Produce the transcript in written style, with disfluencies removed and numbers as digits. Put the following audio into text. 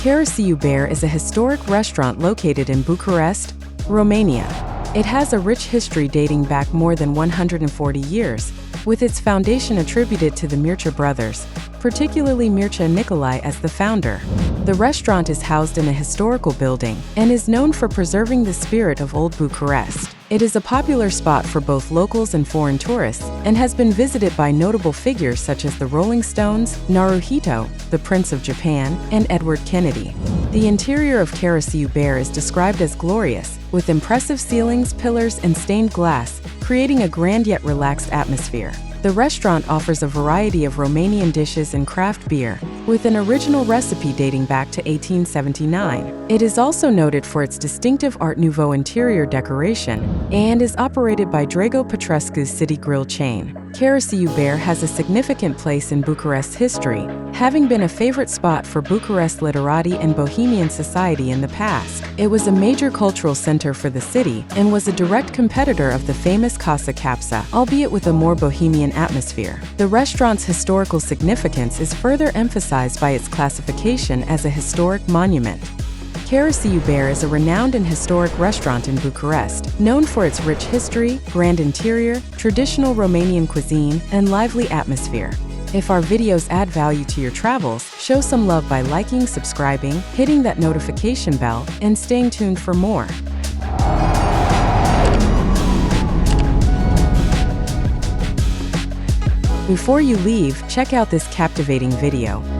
Bere is a historic restaurant located in Bucharest, Romania. It has a rich history dating back more than 140 years, with its foundation attributed to the Mircea brothers, particularly Mircea Nicolae as the founder. The restaurant is housed in a historical building and is known for preserving the spirit of Old Bucharest. It is a popular spot for both locals and foreign tourists and has been visited by notable figures such as the Rolling Stones, Naruhito, the Prince of Japan, and Edward Kennedy. The interior of Caru Bere is described as glorious, with impressive ceilings, pillars, and stained glass, creating a grand yet relaxed atmosphere. The restaurant offers a variety of Romanian dishes and craft beer, with an original recipe dating back to 1879. It is also noted for its distinctive Art Nouveau interior decoration and is operated by Drago Petrescu's city grill chain. Caru Bere has a significant place in Bucharest's history, having been a favorite spot for Bucharest literati and Bohemian society in the past. It was a major cultural center for the city and was a direct competitor of the famous Casa Capsa, albeit with a more bohemian atmosphere. The restaurant's historical significance is further emphasized by its classification as a historic monument. Caru Bere is a renowned and historic restaurant in Bucharest, known for its rich history, grand interior, traditional Romanian cuisine, and lively atmosphere. If our videos add value to your travels, show some love by liking, subscribing, hitting that notification bell, and staying tuned for more. Before you leave, check out this captivating video.